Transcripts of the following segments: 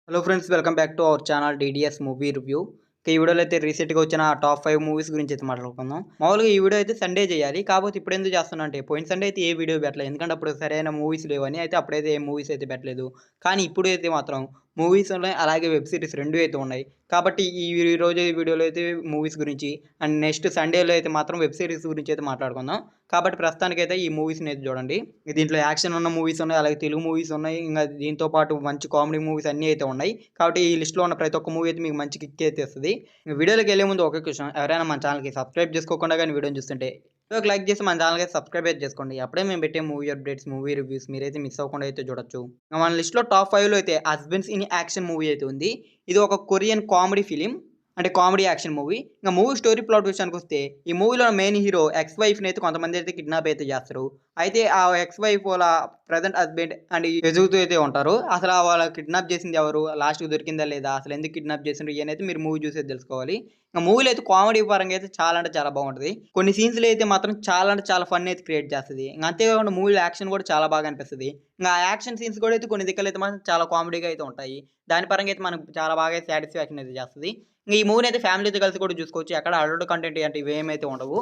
Hello friends, welcome back to our channel DDS movie review. ఈ వీడియోలో అయితే రీసెంట్గా వచ్చిన టాప్ 5 మూవీస్ గురించి అయితే మాట్లాడుకుందాం. మామూలుగా ఈ వీడియో అయితే సండే చేయాలి. కాకపోతే ఇప్పుడు ఎందుకు చేస్తున్నా అంటే పోయిన సండే అయితే ఏ వీడియో పెట్టలేదు. ఎందుకంటే అప్పుడు సరైన మూవీస్ లేవని అయితే అప్పుడైతే ఏ మూవీస్ అయితే పెట్టలేదు. కానీ ఇప్పుడు అయితే మాత్రం మూవీస్ ఉన్నాయి, అలాగే వెబ్ సిరీస్ 2 అయితే ఉన్నాయి. కాబట్టి ఈ రోజు ఈ వీడియోలో అయితే మూవీస్ గురించి అండ్ నెక్స్ట్ సండేలో అయితే మాత్రం వెబ్ సిరీస్ గురించి అయితే మాట్లాడుకుందాం. కాబట్టి ప్రస్తుతానికైతే ఈ మూవీస్‌ని అయితే చూడండి. దీంట్లో యాక్షన్ ఉన్న మూవీస్ ఉన్నాయి, అలాగే తెలుగు మూవీస్ ఉన్నాయి. ఇంగా దీంతో పాటు మంచి కామెడీ మూవీస్ అన్నీ అయితే ఉన్నాయి. కాబట్టి ఈ లిస్ట్‌లో ఉన్న ప్రతి ఒక్క మూవీ అయితే మీకు మంచి కిక్ అయితే ఇస్తది. వీడియోలోకెళ్ళే ముందు ఒకే క్వెషన్, ఎవరైనా మన ఛానల్‌కి సబ్స్క్రైబ్ చేసుకోకుండా గాని వీడియోని చూస్తుంటే వీడియోకి లైక్ చేసి మన ఛానల్‌కి సబ్స్క్రైబ్ అయితే చేసుకోండి. అప్పుడే మేము పెట్టే మూవీ అప్డేట్స్, మూవీ రివ్యూస్ మీరైతే మిస్ అవ్వకుండా అయితే చూడొచ్చు. మన లిస్ట్‌లో టాప్ 5లో అయితే 'హస్బెండ్స్ ఇన్ యాక్షన్' మూవీ అయితే ఉంది. ఇది ఒక కొరియన్ కామెడీ ఫిల్మ్. అంటే కామెడీ యాక్షన్ మూవీ. ఇంక మూవీ స్టోరీ ప్లాట్ విషయానికొస్తే ఈ మూవీలో మెయిన్ హీరో ఎక్స్ వైఫ్‌ని అయితే కొంతమంది అయితే కిడ్నాప్ అయితే చేస్తారు. అయితే ఆ ఎక్స్ వైఫ్ వాళ్ళ ప్రెజెంట్ హస్బెండ్ అండ్ వెతుకుతూ అయితే ఉంటారు. అసలు వాళ్ళ కిడ్నాప్ చేసింది ఎవరు? లాస్ట్‌కి దొరికిందా లేదా? అసలు ఎందుకు కిడ్నాప్ చేసిండ్రు? ఇయన్నైతే మీరు మూవీ చూసే తెలుసుకోవాలి. మూవీలో అయితే కామెడీ పరంగా అయితే చాలా అంటే చాలా బాగుంటది. కొన్ని సీన్స్‌లో అయితే మాత్రం చాలా అంటే చాలా ఫన్ అయితే క్రియేట్ చేస్తది. అంతేకాకుండా మూవీలో యాక్షన్ కూడా చాలా బాగా అనిపిస్తది. ఆ యాక్షన్ సీన్స్ కూడా అయితే కొన్ని దిక్కులైతే మాత్రం చాలా కామెడీగా అయితే ఉంటాయి. దాని పరంగా అయితే మనకు చాలా బాగా సాటిస్ఫాక్షన్ అయితే చేస్తది. ఈ మూవీని అయితే ఫ్యామిలీతో కలిసి కూడా చూసుకోవచ్చు. ఎక్కడ అడల్ట్ కంటెంట్ అంటే ఇవేమైతే ఉండవు.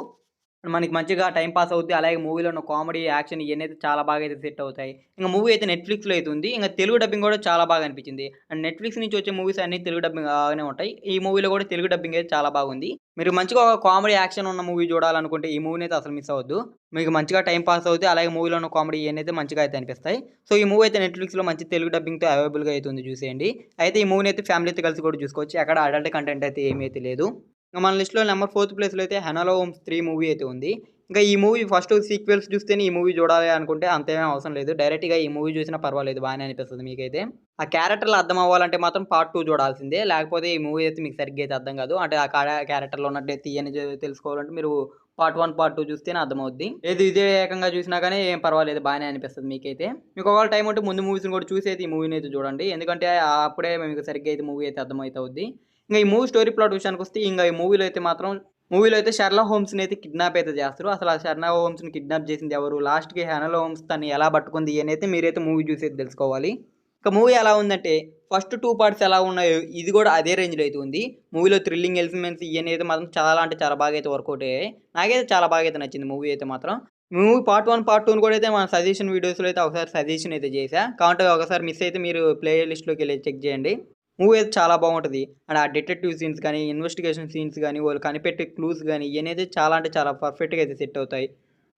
మనకి మంచిగా టైమ్ పాస్ అవుద్ది. అలాగే మూవీలో ఉన్న కామెడీ, యాక్షన్ ఇయన్నైతే చాలా బాగా అయితే సెట్ అవుతాయి. ఇంక మూవీ అయితే నెట్‌ఫ్లిక్స్‌లో అయితే ఉంది. ఇంక తెలుగు డబ్బింగ్ కూడా చాలా బాగా అనిపించింది. అండ్ నెట్‌ఫ్లిక్స్ నుంచి వచ్చే మూవీస్ అన్నీ తెలుగు డబ్బింగ్ లాగానే ఉంటాయి. ఈ మూవీలో కూడా తెలుగు డబ్బింగ్ అయితే చాలా బాగుంది. మీరు మంచిగా ఒక కామెడీ, యాక్షన్ ఉన్న మూవీ చూడాలనుకుంటే ఈ మూవీని అయితే అసలు మిస్ అవ్వద్దు. మీకు మంచిగా టైమ్ పాస్ అవుద్ది. అలాగే మూవీలో ఉన్న కామెడీ ఇయన్నైతే మంచిగా అయితే అనిపిస్తాయి. సో, ఈ మూవీ అయితే నెట్‌ఫ్లిక్స్‌లో మంచి తెలుగు డబ్బింగ్‌తో అవైలబుల్‌గా అయితే ఉంది, చూసేయండి. అయితే ఈ మూవీని అయితే ఫ్యామిలీతో కలిసి కూడా చూసుకోవచ్చు. ఎక్కడ అడల్ట్ కంటెంట్ అయితే ఏమీ అయితే లేదు. మన లిస్ట్‌లో నంబర్ 4థ్ ప్లేస్‌లో అయితే 'హెనాలో హోమ్స్ 3' మూవీ అయితే ఉంది. ఇంకా ఈ మూవీ ఫస్ట్ సీక్వెల్స్ చూస్తేనే ఈ మూవీ చూడాలి అనుకుంటే అంతేం అవసరం లేదు. డైరెక్ట్‌గా ఈ మూవీ చూసినా పర్వాలేదు, బానే అనిపిస్తది మీకైతే. ఆ క్యారెక్టర్‌లు అర్థం అవ్వాలంటే మాత్రం పార్ట్ 2 చూడాల్సిందే. లేకపోతే ఈ మూవీ అయితే మీకు సరిగ్గా అయితే అర్థం కాదు. అంటే ఆ క్యారెక్టర్‌లో ఉన్న డెత్ ఇయన్నీ తెలుసుకోవాలంటే మీరు పార్ట్ 1, పార్ట్ 2 చూస్తేనే అర్థమవుద్ది. లేదు ఇదే ఏకంగా చూసినా గానీ ఏం పర్వాలేదు, బానే అనిపిస్తది మీకైతే. మీకు ఒకవేళ టైం ఉంటే ముందు మూవీస్‌ని కూడా చూసి అయితే ఈ మూవీని అయితే చూడండి. ఎందుకంటే అప్పుడే మీకు సరిగ్గా అయితే మూవీ అయితే అర్థమైతవుద్ది. ఇంక ఈ మూవీ స్టోరీ ప్లాట్ విషయానికొస్తే ఇంగ ఈ మూవీలో అయితే 'షెర్లాక్ హోమ్స్‌ని' అయితే కిడ్నాప్ అయితే చేస్తారు. అసలు ఆ 'షెర్లాక్ హోమ్స్‌ని' కిడ్నాప్ చేసింది ఎవరు? లాస్ట్‌కి 'హెనాలో హోమ్స్' తన్ని ఎలా పట్టుకుంది ఇయన్నైతే మీరైతే మూవీ చూసి తెలుసుకోవాలి. ఇక మూవీ ఎలా ఉందంటే ఫస్ట్ 2 పార్ట్స్ ఎలా ఉన్నాయో ఇది కూడా అదే రేంజ్‌లో అయితే ఉంది. మూవీలో థ్రిల్లింగ్ ఎలిమెంట్స్ ఇయన్నీ అయితే మాత్రం చాలా అంటే చాలా బాగా అయితే వర్కౌట్ అయ్యాయి. నాకైతే చాలా బాగా అయితే నచ్చింది మూవీ అయితే మాత్రం. మూవీ పార్ట్ 1, పార్ట్ 2ని కూడా అయితే మన సజెషన్ వీడియోస్‌లో అయితే ఒకసారి సజెషన్ అయితే చేశా. కావాలంటే ఒకసారి మిస్ అయితే మీరు ప్లే లిస్ట్‌లోకెళ్ళి చెక్ చేయండి. మూవీ అయితే చాలా బాగుంటది. అండ్ ఆ డిటెక్టివ్ సీన్స్ గాని, ఇన్వెస్టిగేషన్ సీన్స్ గాని, వాళ్ళు కనిపెట్టే క్లూస్ గాని ఇయన్నైతే చాలా అంటే చాలా పర్ఫెక్ట్‌గా అయితే సెట్ అవుతాయి.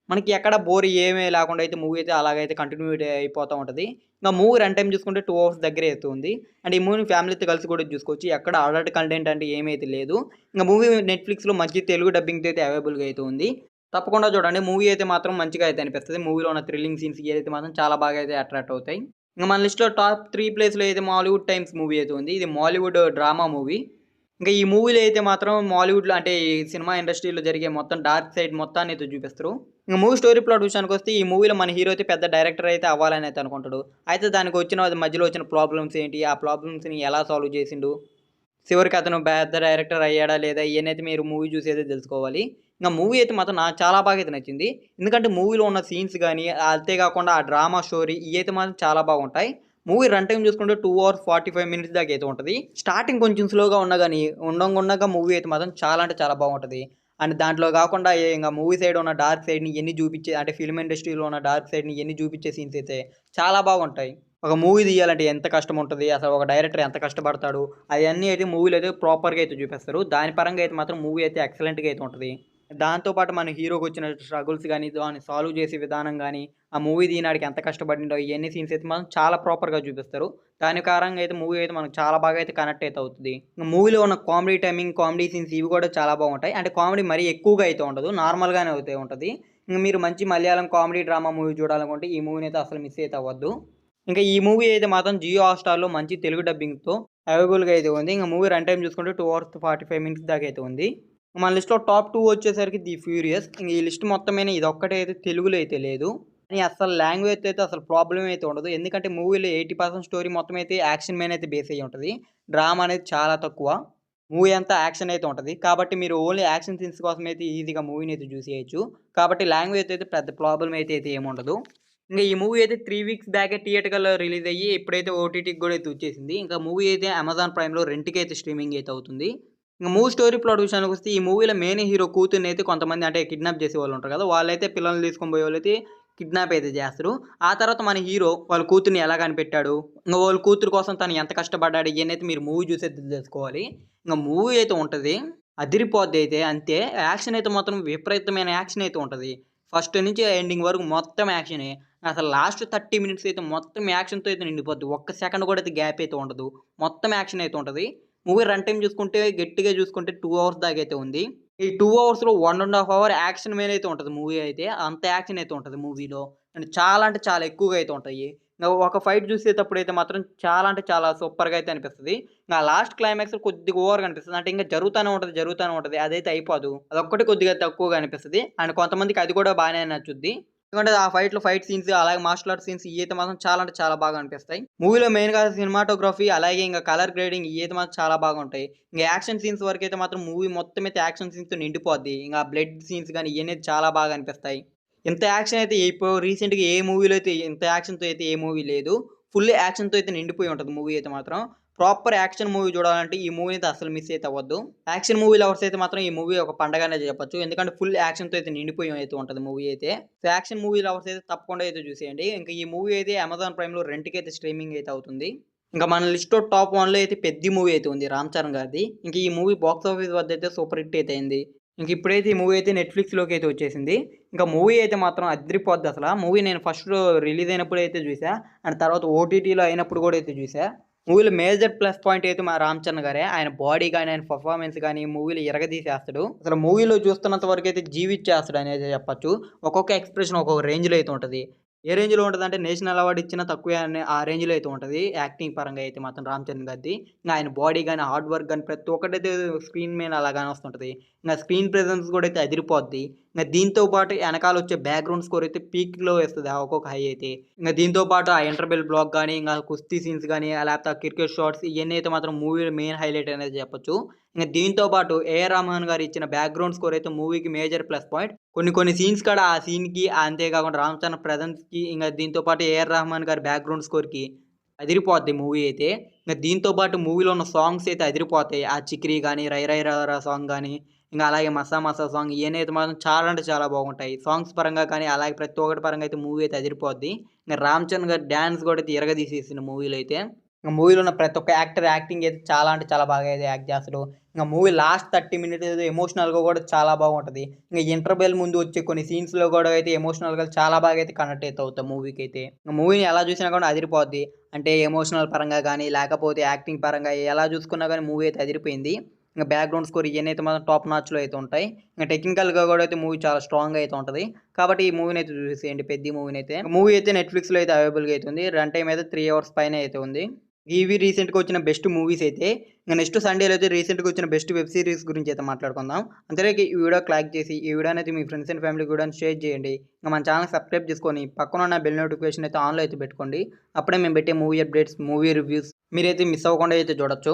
మనకి ఎక్కడ బోర్ ఏమీ లేకుండా అయితే మూవీ అయితే అలాగైతే కంటిన్యూటీ అయిపోతా ఉంటది. ఇంక మూవీ రన్ టైమ్ చూసుకుంటే 2 అవర్స్ దగ్గరే అయితే ఉంది. అండ్ ఈ మూవీని ఫ్యామిలీతో కలిసి కూడా చూసుకోవచ్చు. ఎక్కడ అడల్ట్ కంటెంట్ అంటే ఏమైతే లేదు. ఇంక మూవీ నెట్‌ఫ్లిక్స్‌లో మంచి తెలుగు డబ్బింగ్‌తో అయితే అవైలబుల్‌గా అయితే ఉంది. తప్పకుండా చూడండి. మూవీ అయితే మాత్రం మంచిగా అయితే అనిపిస్తది. మూవీలో ఉన్న థ్రిల్లింగ్ సీన్స్ ఇయైతే మాత్రం చాలా బాగా అయితే అట్రాక్ట్ అవుతాయి. ఇంక మన లిస్ట్‌లో టాప్ 3 ప్లేస్‌లో అయితే 'మాలీవుడ్ టైమ్స్' మూవీ అయితే ఉంది. ఇది మాలీవుడ్ డ్రామా మూవీ. ఇంకా ఈ మూవీలో అయితే మాత్రం మాలీవుడ్‌లో అంటే ఈ సినిమా ఇండస్ట్రీలో జరిగే మొత్తం డార్క్ సైడ్ మొత్తాన్ని అయితే చూపిస్తారు. ఇంక మూవీ స్టోరీ ప్లాట్ విషయానికొస్తే ఈ మూవీలో మన హీరో అయితే పెద్ద డైరెక్టర్ అయితే అవ్వాలని అయితే అనుకుంటాడు. అయితే దానికి వచ్చిన మధ్యలో వచ్చిన ప్రాబ్లమ్స్ ఏంటి? ఆ ప్రాబ్లమ్స్‌ని ఎలా సాల్వ్ చేసిండు? చివరికి అతను పెద్ద డైరెక్టర్ అయ్యాడా లేదా? ఇయన్నైతే మీరు మూవీ చూసైతే తెలుసుకోవాలి. ఇంక మూవీ అయితే మాత్రం నాకు చాలా బాగా అయితే నచ్చింది. ఎందుకంటే మూవీలో ఉన్న సీన్స్ గాని, అంతే కాకుండా ఆ డ్రామా స్టోరీ ఇయైతే మాత్రం చాలా బాగుంటాయి. మూవీ రన్ టైమ్ చూసుకుంటే 2 అవర్స్ 45 మినిట్స్ దాకా అయితే ఉంటది. స్టార్టింగ్ కొంచెం స్లోగా ఉన్నా గాని, ఉండంగుండగా మూవీ అయితే మాత్రం చాలా అంటే చాలా బాగుంటది. అండ్ దాంట్లో కాకుండా ఇంగ మూవీ సైడ్ ఉన్న డార్క్ సైడ్‌ని ఇయన్నీ చూపించే అంటే ఫిల్మ్ ఇండస్ట్రీలో ఉన్న డార్క్ సైడ్‌ని ఇయన్నీ చూపించే సీన్స్ అయితే చాలా బాగుంటాయి. ఒక మూవీ తీయాలంటే ఎంత కష్టం ఉంటది? అసలు ఒక డైరెక్టర్ ఎంత కష్టపడతాడు? అయన్నీ అయితే మూవీలో అయితే ప్రాపర్‌గా అయితే చూపిస్తారు. దాని పరంగా అయితే మాత్రం మూవీ అయితే ఎక్సలెంట్‌గా అయితే ఉంటది. దాంతో పాటు మన హీరోకొచ్చిన స్ట్రగుల్స్ గాని, దాన్ని సాల్వ్ చేసే విధానం గాని, ఆ మూవీ తీయడానికి ఎంత కష్టపడిండో ఇయన్నీ సీన్స్ అయితే మాత్రం చాలా ప్రాపర్‌గా చూపిస్తారు. దాని కారణంగా అయితే మూవీ అయితే మనకు చాలా బాగా అయితే కనెక్ట్ అయితే అవుతది. మూవీలో ఉన్న కామెడీ టైమింగ్, కామెడీ సీన్స్ ఇవి కూడా చాలా బాగుంటాయి. అంటే కామెడీ మరీ ఎక్కువగా అయితే ఉండదు. నార్మల్‌గానే అయితే ఉంటది. ఇంక మీరు మంచి మలయాళం కామెడీ డ్రామా మూవీ చూడాలనుకుంటే ఈ మూవీని అయితే అసలు మిస్ అయితే అవ్వద్దు. ఇంకా ఈ మూవీ అయితే మాత్రం జియో హాట్‌స్టార్‌లో మంచి తెలుగు డబ్బింగ్‌తో అవైలబుల్‌గా అయితే ఉంది. ఇంక మూవీ రన్ టైమ్ చూసుకుంటే 2 అవర్స్ 45 మినిట్స్ దాకా అయితే ఉంది. మన లిస్ట్‌లో టాప్ 2 వచ్చేసరికి 'ది ఫ్యూరియస్'. ఇంక ఈ లిస్ట్ మొత్తం మీద ఇదొక్కటే అయితే తెలుగులో అయితే లేదు. కానీ అస్సలు లాంగ్వేజ్ అయితే అసలు ప్రాబ్లమ్ అయితే ఉండదు. ఎందుకంటే మూవీలో 80% స్టోరీ మొత్తం అయితే యాక్షన్ మీద అయితే బేస్ అయ్యి ఉంటది. డ్రామా అనేది చాలా తక్కువ. మూవీ అంతా యాక్షన్ అయితే ఉంటది. కాబట్టి మీరు ఓన్లీ యాక్షన్ సీన్స్ కోసం అయితే ఈజీగా మూవీని అయితే చూసేయొచ్చు. కాబట్టి లాంగ్వేజ్ అయితే పెద్ద ప్రాబ్లమ్ అయితే ఏముండదు. ఇంక ఈ మూవీ అయితే 3 వీక్స్ బ్యాకే థియేటర్‌లో రిలీజ్ అయ్యి ఇప్పుడైతే ఓటీటీకి గూడా అయితే వచ్చేసింది. ఇంకా మూవీ అయితే అమెజాన్ ప్రైమ్‌లో రెంట్‌కైతే స్ట్రీమింగ్ అయితే అవుతుంది. ఇంక మూవీ స్టోరీ ప్లాట్ విషయానికొస్తే ఈ మూవీలో మెయిన్ హీరో కూతురినైతే కొంతమంది అంటే కిడ్నాప్ చేసేవాళ్ళు ఉంటారు కదా! వాళ్ళైతే పిల్లల్ని తీసుకొని పోయేవాళ్ళైతే కిడ్నాప్ అయితే చేస్తారు. ఆ తర్వాత మన హీరో వాళ్ళ కూతురిని ఎలా కనిపెట్టాడు, ఇంక వాళ్ళ కూతురు కోసం తను ఎంత కష్టపడ్డాడు ఇయన్నైతే మీరు మూవీ చూసే తెలుసుకోవాలి. ఇంక మూవీ అయితే ఉంటది. అదిరిపోద్ది అయితే అంతే. యాక్షన్ అయితే మాత్రం విపరీతమైన యాక్షన్ అయితే ఉంటది. ఫస్ట్ నుంచి ఎండింగ్ వరకు మొత్తం యాక్షనే. అసలు లాస్ట్ 30 మినిట్స్ అయితే మొత్తం యాక్షన్‌తో అయితే నిండిపోద్ది. ఒక్క సెకండ్ కూడా అయితే గ్యాప్ అయితే ఉండదు. మొత్తం యాక్షన్ అయితే ఉంటది. మూవీ రన్ టైమ్ చూసుకుంటే గట్టిగా చూసుకుంటే 2 అవర్స్ దాకా అయితే ఉంది. ఈ 2 అవర్స్‌లో 1 ½ అవర్ యాక్షన్ మీద అయితే ఉంటది మూవీ అయితే. అంత యాక్షన్ అయితే ఉంటది మూవీలో. అండ్ చాలా అంటే చాలా ఎక్కువగా అయితే ఉంటాయి. ఒక ఫైట్ చూసేటప్పుడైతే మాత్రం చాలా అంటే చాలా సూపర్‌గా అయితే అనిపిస్తది. ఇంగ లాస్ట్ క్లైమాక్స్ కొద్దిగా ఓవర్‌గా అనిపిస్తది. అంటే ఇంక జరుగుతానే ఉంటది. అదైతే అయిపోదు. అదొక్కటి కొద్దిగా తక్కువగా అనిపిస్తది. అండ్ కొంతమందికి అది కూడా బానే నచ్చుద్ది. ఎందుకంటే ఆ ఫైట్ సీన్స్ అలాగే మార్షల్ ఆర్ట్ సీన్స్ ఇయ్యైతే మాత్రం చాలా అంటే చాలా బాగా అనిపిస్తాయి. మూవీలో మెయిన్‌గా సినిమాటోగ్రఫీ అలాగే ఇంక కలర్ గ్రేడింగ్ ఇయ్యైతే మాత్రం చాలా బాగుంటాయి. ఇంక యాక్షన్ సీన్స్ వరకైతే మాత్రం మూవీ మొత్తం అయితే యాక్షన్ సీన్స్‌తో నిండిపోద్ది. ఇంగ బ్లడ్ సీన్స్ గాని ఇయన్నీ చాలా బాగా అనిపిస్తాయి. ఇంత యాక్షన్ అయితే ఇప్పుడు రీసెంట్‌గా ఏ మూవీలో అయితే ఇంత యాక్షన్‌తో అయితే ఏ మూవీ లేదు. ఫుల్ యాక్షన్‌తో అయితే నిండిపోయి ఉంటది మూవీ అయితే మాత్రం. ప్రాపర్ యాక్షన్ మూవీ చూడాలంటే ఈ మూవీని అయితే అస్సలు మిస్ అయితే అవ్వద్దు. యాక్షన్ మూవీ లవర్స్ అయితే మాత్రం ఈ మూవీ ఒక పండగనే చెప్పొచ్చు. ఎందుకంటే ఫుల్ యాక్షన్‌తో అయితే నిండిపోయి అయితే ఉంటది మూవీ అయితే. సో, యాక్షన్ మూవీ లవర్స్ అయితే తప్పకుండా అయితే చూసేయండి. ఇంక ఈ మూవీ అయితే అమెజాన్ ప్రైమ్‌లో రెంట్‌కైతే స్ట్రీమింగ్ అయితే అవుతుంది. ఇంకా మన లిస్ట్‌లో టాప్ 1లో అయితే 'పెద్ది' మూవీ అయితే ఉంది 'రామ్ చరణ్' గారిది. ఇంక ఈ మూవీ బాక్స్ ఆఫీస్ వద్ద అయితే సూపర్ హిట్ అయితే అయింది. ఇంక ఇప్పుడైతే ఈ మూవీ అయితే నెట్‌ఫ్లిక్స్‌లోకి అయితే వచ్చేసింది. ఇంకా మూవీ అయితే మాత్రం అద్దిరిపోద్దసల. మూవీ నేను ఫస్ట్‌లో రిలీజ్ అయినప్పుడు అయితే చూసా. అండ్ తర్వాత ఓటీటీలో అయినప్పుడు కూడా అయితే చూసా. మూవీలో మేజర్ ప్లస్ పాయింట్ అయితే మా 'రామ్ చరణ్' గారే. ఆయన బాడీ గాని, ఆయన పెర్ఫార్మన్స్ గాని మూవీలో ఇరగదీసేస్తాడు. అసలు మూవీలో చూస్తున్నంత వరకైతే జీవిచ్చేస్తాడు అనేది చెప్పొచ్చు. ఒక్కొక్క ఎక్స్‌ప్రెషన్ ఒక్కొక్క రేంజ్‌లో అయితే ఉంటది. ఏ రేంజ్‌లో ఉంటదంటే నేషనల్ అవార్డ్ ఇచ్చినా తక్కువే అని ఆ రేంజ్‌లో అయితే ఉంటది. యాక్టింగ్ పరంగా అయితే మాత్రం 'రామ్ చరణ్' గారిది. ఇంగ ఆయన బాడీ గాని, హార్డ్ వర్క్ గాని ప్రతి ఒక్కటైతే స్క్రీన్ మీద అలా కానొస్తుంటది. ఇంగ స్క్రీన్ ప్రెజెన్స్ కూడా అయితే అదిరిపోద్ది. ఇంగ దీంతో పాటు ఎనకాలొచ్చే బ్యాక్‌గ్రౌండ్ స్కోర్ అయితే పీక్‌లో ఇస్తది ఆ ఒక్కొక్క హై అయితే. ఇంగ దీంతో పాటు ఆ ఇంటర్వెల్ బ్లాక్ గాని, ఇంగ కుస్తీ సీన్స్ గాని, లేకపోతే ఆ క్రికెట్ షాట్స్ ఇయన్నీ అయితే మాత్రం మూవీలో మెయిన్ హైలైట్ అనేది చెప్పొచ్చు. ఇంగ దీంతో పాటు ఏఆర్ రెహమాన్ గారు ఇచ్చిన బ్యాక్‌గ్రౌండ్ స్కోర్ అయితే మూవీకి మేజర్ ప్లస్ పాయింట్. కొన్ని సీన్స్ కాడ ఆ సీన్‌కి అంతేకాకుండా 'రామ్ చరణ్' ప్రెజెన్స్‌కి ఇంగ దీంతో పాటు ఏఆర్ రెహమాన్ గారి బ్యాక్‌గ్రౌండ్ స్కోర్‌కి అదిరిపోద్ది మూవీ అయితే. ఇంగ దీంతో పాటు మూవీలో ఉన్న సాంగ్స్ అయితే అదిరిపోతాయి. ఆ 'చికిరి' గాని, 'రై రై రరా' సాంగ్ గాని, ఇంగ అలాగే 'మసా మసా' సాంగ్ ఇయన్నీ అయితే మాత్రం చాలా అంటే చాలా బాగుంటాయి. సాంగ్స్ పరంగా కానీ, అలాగే ప్రతి ఒక్కటి పరంగా అయితే మూవీ అయితే అదిరిపోద్ది. ఇంగ 'రామ్ చరణ్' గారి డాన్స్ కూడా అయితే ఇరగదీసేసిండు మూవీలో అయితే. మూవీలో ఉన్న ప్రతి ఒక్క యాక్టర్ యాక్టింగ్ అయితే చాలా అంటే చాలా బాగా అయితే యాక్ట్ చేస్తాడు. ఇంగ మూవీ లాస్ట్ 30 మినిట్స్ ఎమోషనల్‌గా కూడా చాలా బాగుంటది. ఇంగ ఇంటర్వెల్ ముందు వచ్చే కొన్ని సీన్స్‌లో కూడా అయితే ఎమోషనల్‌గా చాలా బాగా అయితే కనెక్ట్ అయితే అవుతాం మూవీకైతే. మూవీని ఎలా చూసినా కూడా అదిరిపోద్ది. అంటే ఎమోషనల్ పరంగా గాని, లేకపోతే యాక్టింగ్ పరంగా ఎలా చూసుకున్నా గాని మూవీ అయితే అదిరిపోయింది. ఇంగ బ్యాక్‌గ్రౌండ్ స్కోర్ ఇయన్నీ అయితే మాత్రం టాప్ నాచ్‌లో అయితే ఉంటాయి. ఇంగ టెక్నికల్‌గా కూడా అయితే మూవీ చాలా స్ట్రాంగ్‌గా అయితే ఉంటది. కాబట్టి ఈ మూవీని అయితే చూసేసేయండి 'పెద్ది' మూవీనైతే. మూవీ అయితే నెట్‌ఫ్లిక్స్‌లో అయితే అవైలబుల్‌గా అయితే ఉంది. రన్ టైమ్ అయితే 3 అవర్స్ పైనే అయితే ఉంది. ఇవి రీసెంట్‌గా వచ్చిన బెస్ట్ మూవీస్ అయితే. ఇంక నెక్స్ట్ సండేలో అయితే రీసెంట్‌గా వచ్చిన బెస్ట్ వెబ్ సీరీస్ గురించి అయితే మాట్లాడుకుందాం. అంతలోకి ఈ వీడియో లైక్ చేసి, ఈ వీడియోనైతే మీ ఫ్రెండ్స్ అండ్ ఫ్యామిలీకి కూడా షేర్ చేయండి. ఇంక మన ఛానెల్‌ని సబ్స్క్రైబ్ చేసుకొని, పక్కన ఉన్న బెల్ నోటిఫికేషన్ అయితే ఆన్‌లో అయితే పెట్టుకోండి. అప్పుడే మేము పెట్టే మూవీ అప్డేట్స్, మూవీ రివ్యూస్ మీరైతే మిస్ అవ్వకుండా అయితే చూడొచ్చు.